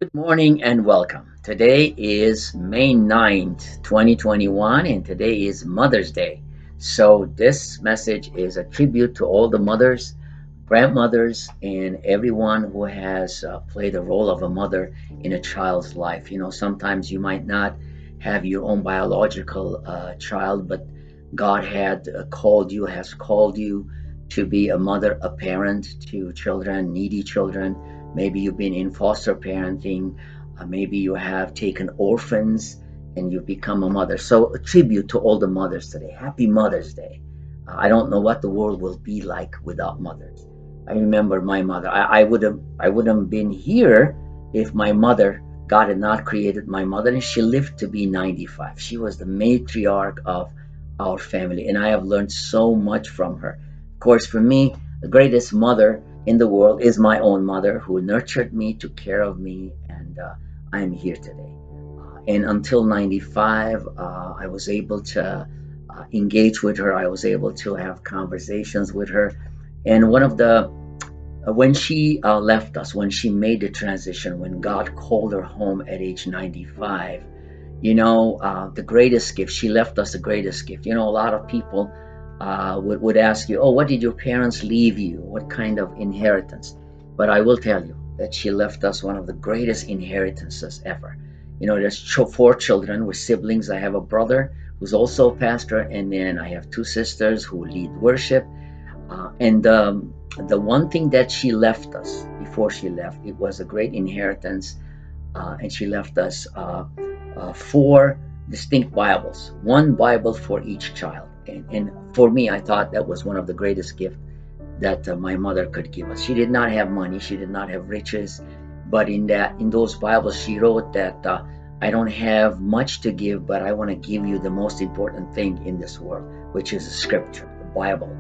Good morning and welcome. Today is May 9th, 2021, and today is Mother's Day. So, this message is a tribute to all the mothers, grandmothers, and everyone who has played the role of a mother in a child's life. Sometimes you might not have your own biological child, but God had has called you to be a mother, a parent to children, needy children. Maybe you've been in foster parenting. Maybe you have taken orphans and you've become a mother. So, a tribute to all the mothers today. Happy Mother's Day. I don't know what the world will be like without mothers. I remember my mother. I wouldn't been here if my mother, God had not created my mother, and she lived to be 95. She was the matriarch of our family, and I have learned so much from her. Of course, for me, the greatest mother in the world is my own mother, who nurtured me, took care of me, and I'm here today. And until 95, I was able to engage with her. I was able to have conversations with her. And one of the when she left us, when she made the transition, when God called her home at age 95, the greatest gift, she left us the greatest gift. A lot of people would ask you, oh, what did your parents leave you? What kind of inheritance? But I will tell you that she left us one of the greatest inheritances ever. There's four children with siblings. I have a brother who's also a pastor, and then I have two sisters who lead worship. And the one thing that she left us before she left, it was a great inheritance, and she left us four distinct Bibles, one Bible for each child. And for me, I thought that was one of the greatest gifts that my mother could give us. She did not have money, she did not have riches, but in those Bibles, she wrote that I don't have much to give, but I want to give you the most important thing in this world, which is the Scripture, the Bible.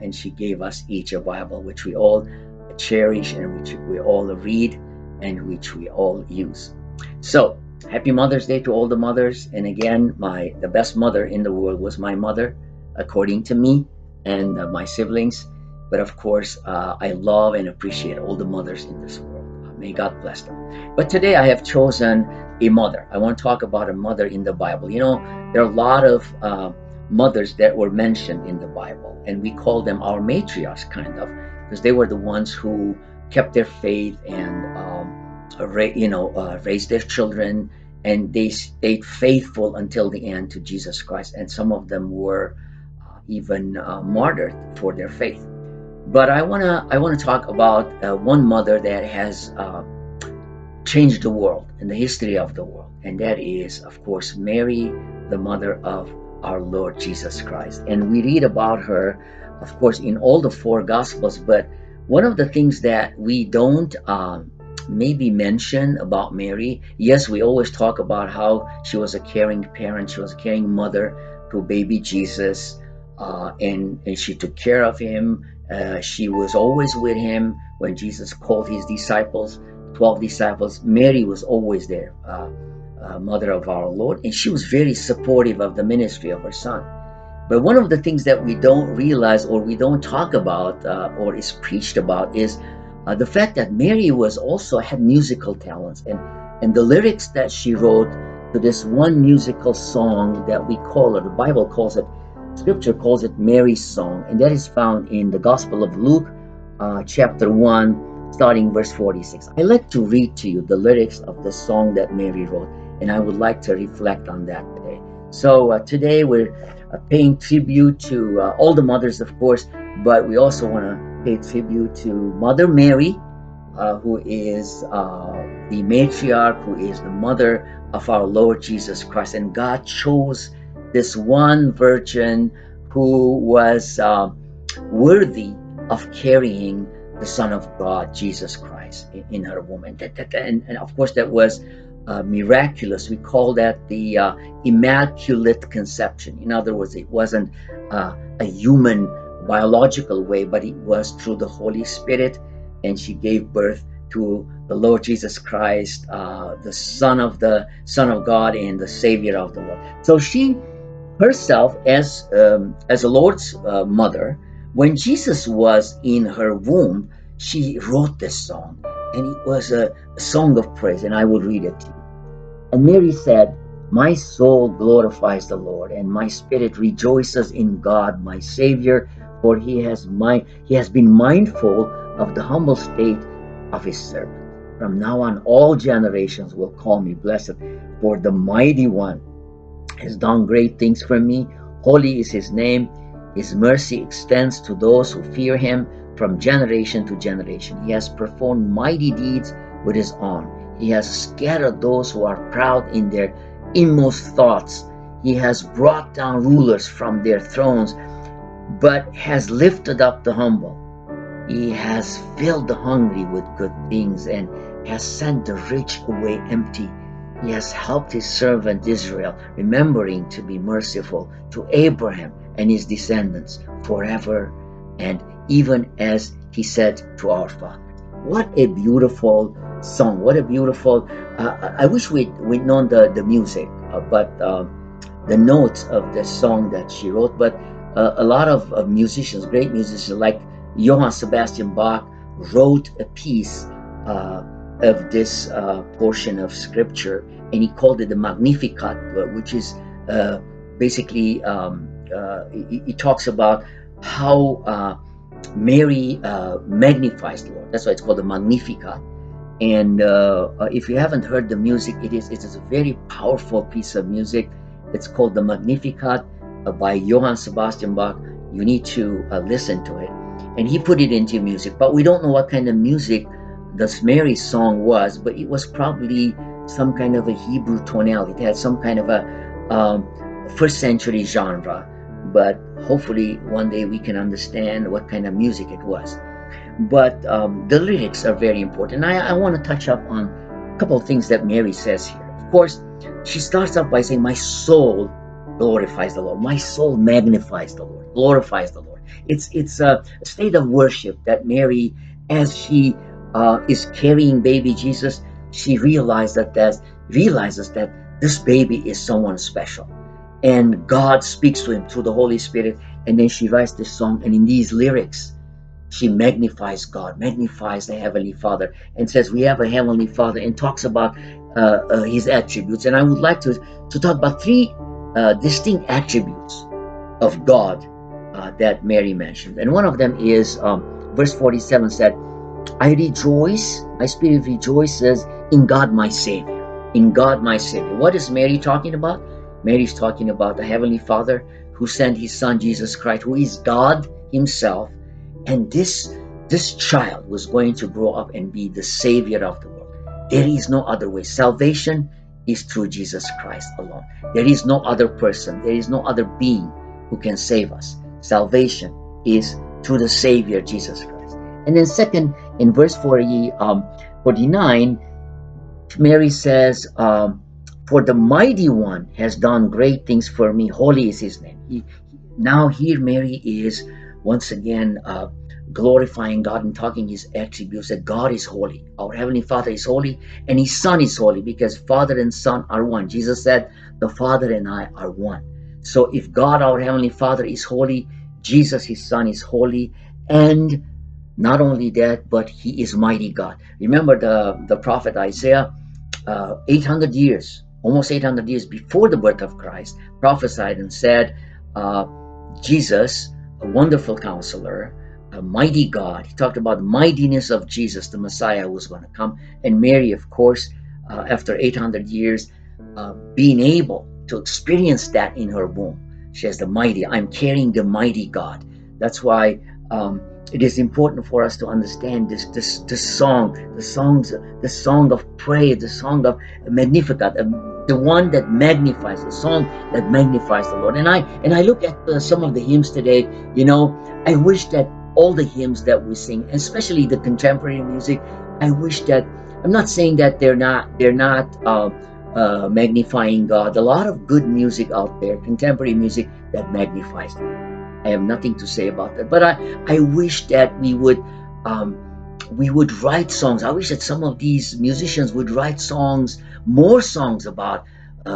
And she gave us each a Bible, which we all cherish and which we all read and which we all use. So, happy Mother's Day to all the mothers. And again, the best mother in the world was my mother, according to me and my siblings. But of course, I love and appreciate all the mothers in this world. May God bless them. But today I have chosen a mother. I want to talk about a mother in the Bible. There are a lot of mothers that were mentioned in the Bible, and we call them our matriarchs, kind of, because they were the ones who kept their faith and raised their children, and they stayed faithful until the end to Jesus Christ. And some of them were even martyred for their faith. But I wanna talk about one mother that has changed the world and the history of the world, and that is, of course, Mary, the mother of our Lord Jesus Christ. And we read about her, of course, in all the four Gospels. But one of the things that we don't maybe mention about Mary, yes, we always talk about how she was a caring parent, she was a caring mother to baby Jesus, and she took care of him. She was always with him when Jesus called his disciples, 12 disciples. Mary was always there, mother of our Lord, and she was very supportive of the ministry of her son. But one of the things that we don't realize or we don't talk about or is preached about is the fact that Mary was also had musical talents, and the lyrics that she wrote to this one musical song that we call it, the Bible calls it, Scripture calls it Mary's song, and that is found in the Gospel of Luke, chapter 1, starting verse 46. I like to read to you the lyrics of the song that Mary wrote, and I would like to reflect on that today. So today we're paying tribute to all the mothers, of course, but we also want to pay tribute to Mother Mary, who is the matriarch, who is the mother of our Lord Jesus Christ. And God chose this one virgin who was worthy of carrying the Son of God, Jesus Christ, in her womb. And of course, that was miraculous. We call that the immaculate conception. In other words, it wasn't a human biological way, but it was through the Holy Spirit, and she gave birth to the Lord Jesus Christ, the Son of God and the Savior of the world. So she herself, as the Lord's mother, when Jesus was in her womb, she wrote this song, and it was a song of praise, and I will read it to you. And Mary said, "My soul glorifies the Lord, and my spirit rejoices in God my Savior, for he has been mindful of the humble state of his servant. From now on all generations will call me blessed, for the mighty one has done great things for me. Holy is his name. His mercy extends to those who fear him from generation to generation. He has performed mighty deeds with his arm. He has scattered those who are proud in their inmost thoughts. He has brought down rulers from their thrones, but has lifted up the humble. He has filled the hungry with good things and has sent the rich away empty. He has helped his servant Israel, remembering to be merciful to Abraham and his descendants forever, and even as he said to our fathers." What a beautiful song! What a beautiful! I wish we'd known the music, but the notes of the song that she wrote. But a lot of musicians, great musicians like Johann Sebastian Bach, wrote a piece of this portion of scripture, and he called it the Magnificat, which is basically he talks about how Mary magnifies the Lord. That's why it's called the Magnificat. And if you haven't heard the music, it is a very powerful piece of music. It's called the Magnificat by Johann Sebastian Bach. You need to listen to it. And he put it into music, but we don't know what kind of music this Mary song was, but it was probably some kind of a Hebrew tonality. It had some kind of a first century genre, but hopefully one day we can understand what kind of music it was. But the lyrics are very important. I want to touch up on a couple of things that Mary says here. Of course, she starts off by saying, "My soul glorifies the Lord. My soul magnifies the Lord, glorifies the Lord." It's a state of worship that Mary, as she is carrying baby Jesus, she realizes that this baby is someone special, and God speaks to him through the Holy Spirit. And then she writes this song, and in these lyrics, she magnifies God, magnifies the Heavenly Father, and says we have a Heavenly Father, and talks about his attributes. And I would like to talk about three distinct attributes of God that Mary mentioned. And one of them is verse 47 said, "I rejoice, my spirit rejoices in God my Savior." In God my Savior. What is Mary talking about? Mary's talking about the Heavenly Father who sent his Son Jesus Christ, who is God himself. And this child was going to grow up and be the Savior of the world. There is no other way. Salvation is through Jesus Christ alone. There is no other person, there is no other being who can save us. Salvation is through the Savior Jesus Christ. And then second, in verse 49, Mary says, "For the mighty one has done great things for me. Holy is his name." Now here Mary is once again glorifying God and talking his attributes, that God is holy. Our Heavenly Father is holy, and his Son is holy, because Father and Son are one. Jesus said, "The Father and I are one." So if God, our Heavenly Father, is holy, Jesus, his Son, is holy. And not only that, but he is mighty God. Remember the prophet Isaiah, 800 years, almost 800 years before the birth of Christ, prophesied and said, Jesus, a wonderful counselor, a mighty God. He talked about the mightiness of Jesus, the Messiah who was going to come. And Mary, of course, after 800 years, being able to experience that in her womb. She has the mighty, I'm carrying the mighty God. That's why it is important for us to understand this song, the song of praise, the song of Magnificat, the one that magnifies, the song that magnifies the Lord. And I look at some of the hymns today. I wish that all the hymns that we sing, especially the contemporary music, I wish that, I'm not saying that they're not magnifying God. A lot of good music out there, contemporary music, that magnifies God. I have nothing to say about that. But I wish that we would write songs. I wish that some of these musicians would write songs, more songs about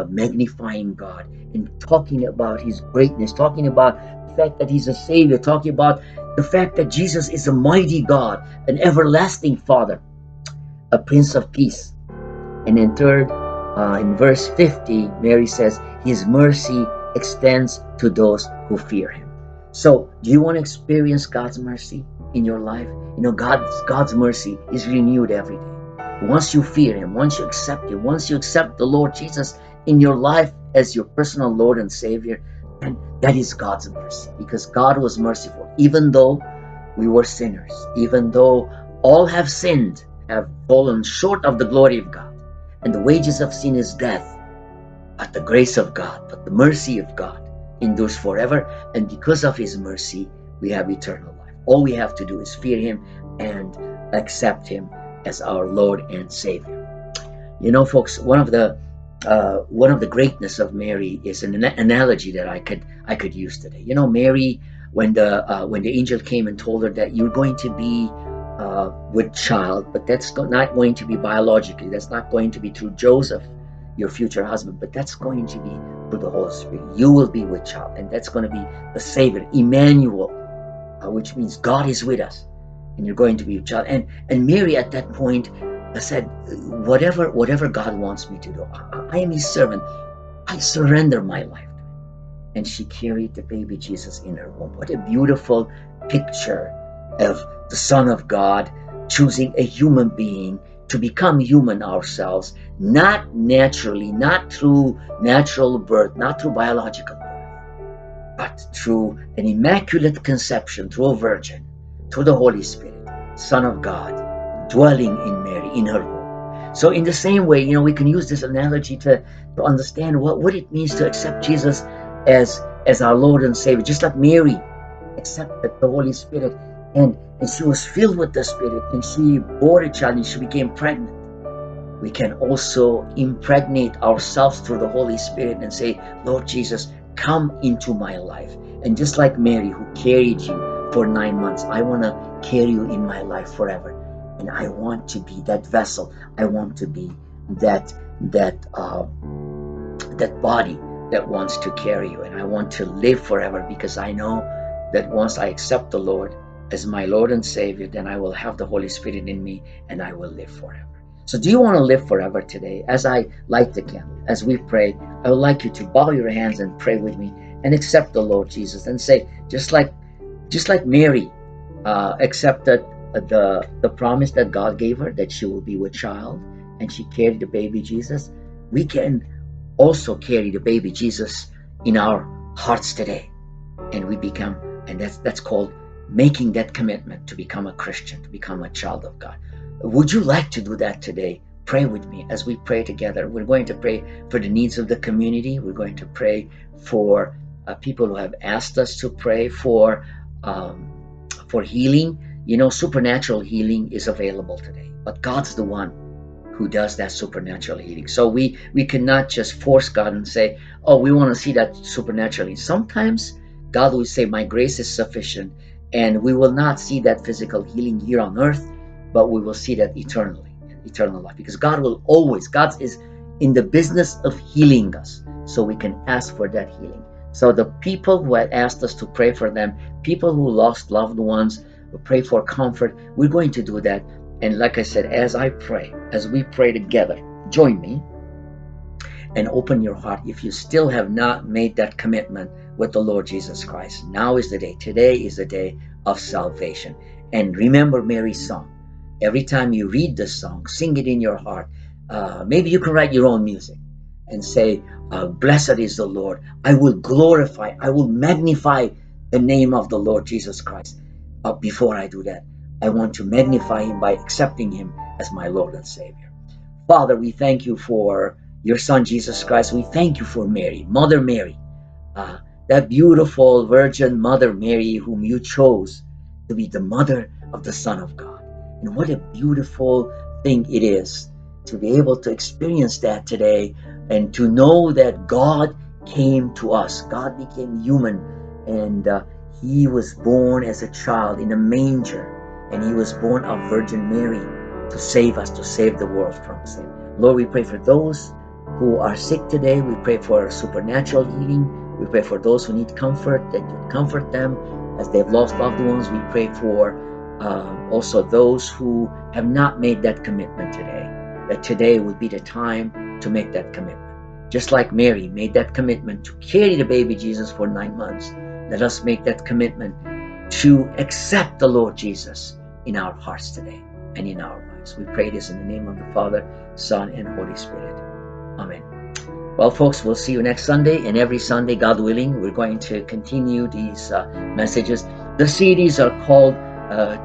magnifying God and talking about his greatness, talking about the fact that he's a Savior, talking about the fact that Jesus is a mighty God, an everlasting Father. a Prince of Peace. And in in verse 50, Mary says, His mercy extends to those who fear Him. So, do you want to experience God's mercy in your life? You know, God's mercy is renewed every day. Once you fear Him, once you accept Him, once you accept the Lord Jesus in your life as your personal Lord and Savior, and that is God's mercy, because God was merciful. Even though we were sinners, even though all have sinned, have fallen short of the glory of God, and the wages of sin is death, but the grace of God, but the mercy of God endures forever, and because of His mercy, we have eternal life. All we have to do is fear Him and accept Him as our Lord and Savior. You know, folks, one of the greatness of Mary is an analogy that I could use today. You know, Mary, when the angel came and told her that you're going to be with child, but that's not going to be biologically. That's not going to be through Joseph, your future husband, but that's going to be through the Holy Spirit. You will be with child, and that's going to be the Savior, Emmanuel, which means God is with us, and you're going to be with child. And Mary at that point said, whatever God wants me to do, I am His servant. I surrender my life to Him. And she carried the baby Jesus in her womb. What a beautiful picture of the Son of God choosing a human being to become human ourselves, not naturally, not through natural birth, not through biological birth, but through an immaculate conception, through a virgin, through the Holy Spirit, Son of God, dwelling in Mary, in her womb. So in the same way, you know, we can use this analogy to understand what it means to accept Jesus as our Lord and Savior, just like Mary accepted the Holy Spirit, and she was filled with the Spirit, and she bore a child, and she became pregnant. We can also impregnate ourselves through the Holy Spirit and say, Lord Jesus, come into my life. And just like Mary, who carried you for 9 months, I want to carry you in my life forever. And I want to be that vessel. I want to be that body that wants to carry you. And I want to live forever, because I know that once I accept the Lord as my Lord and Savior, then I will have the Holy Spirit in me, and I will live forever. So do you want to live forever today? As I light the candle, as we pray, I would like you to bow your hands and pray with me and accept the Lord Jesus, and say, just like Mary accepted the promise that God gave her, that she will be with child, and she carried the baby Jesus, we can also carry the baby Jesus in our hearts today, and we become, and that's called making that commitment to become a Christian, to become a child of God. Would you like to do that today? Pray with me as we pray together. We're going to pray for the needs of the community. We're going to pray for people who have asked us to pray for healing. You know, supernatural healing is available today, but God's the one who does that supernatural healing. So we cannot just force God and say, oh, we want to see that supernatural healing. Sometimes God will say, my grace is sufficient, and we will not see that physical healing here on earth, but we will see that eternally, eternal life, because God is in the business of healing us, so we can ask for that healing. So the people who had asked us to pray for them, people who lost loved ones, who pray for comfort, we're going to do that. And like I said, as we pray together, join me and open your heart. If you still have not made that commitment with the Lord Jesus Christ, now is the day. Today is the day of salvation. And remember Mary's song. Every time you read this song, sing it in your heart. Maybe you can write your own music and say, blessed is the Lord. I will magnify the name of the Lord Jesus Christ. But before I do that, I want to magnify Him by accepting Him as my Lord and Savior. Father, we thank you for your Son, Jesus Christ. We thank you for Mary, Mother Mary, that beautiful Virgin Mother Mary, whom you chose to be the mother of the Son of God. And what a beautiful thing it is to be able to experience that today, and to know that God came to us. God became human, and He was born as a child in a manger, and He was born of Virgin Mary to save us, to save the world from sin. Lord, we pray for those who are sick today. We pray for supernatural healing. We pray for those who need comfort, that you comfort them as they've lost loved ones. We pray for also those who have not made that commitment today, that today would be the time to make that commitment. Just like Mary made that commitment to carry the baby Jesus for 9 months, let us make that commitment to accept the Lord Jesus in our hearts today and in our lives. We pray this in the name of the Father, Son, and Holy Spirit. Amen. Well, folks, we'll see you next Sunday, and every Sunday, God willing, we're going to continue these messages. The series are called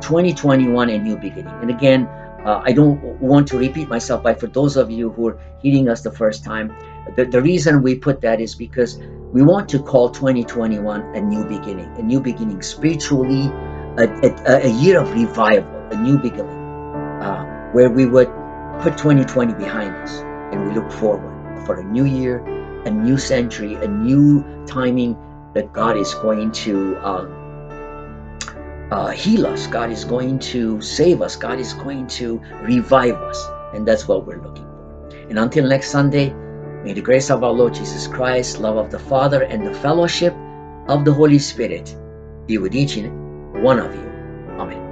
2021 A New Beginning. And again, I don't want to repeat myself, but for those of you who are hearing us the first time, the reason we put that is because we want to call 2021 a new beginning spiritually, a year of revival, a new beginning, where we would put 2020 behind us and we look forward for a new year, a new century, a new timing that God is going to heal us. God is going to save us. God is going to revive us. And that's what we're looking for. And until next Sunday, may the grace of our Lord Jesus Christ, love of the Father, and the fellowship of the Holy Spirit be with each and one of you. Amen.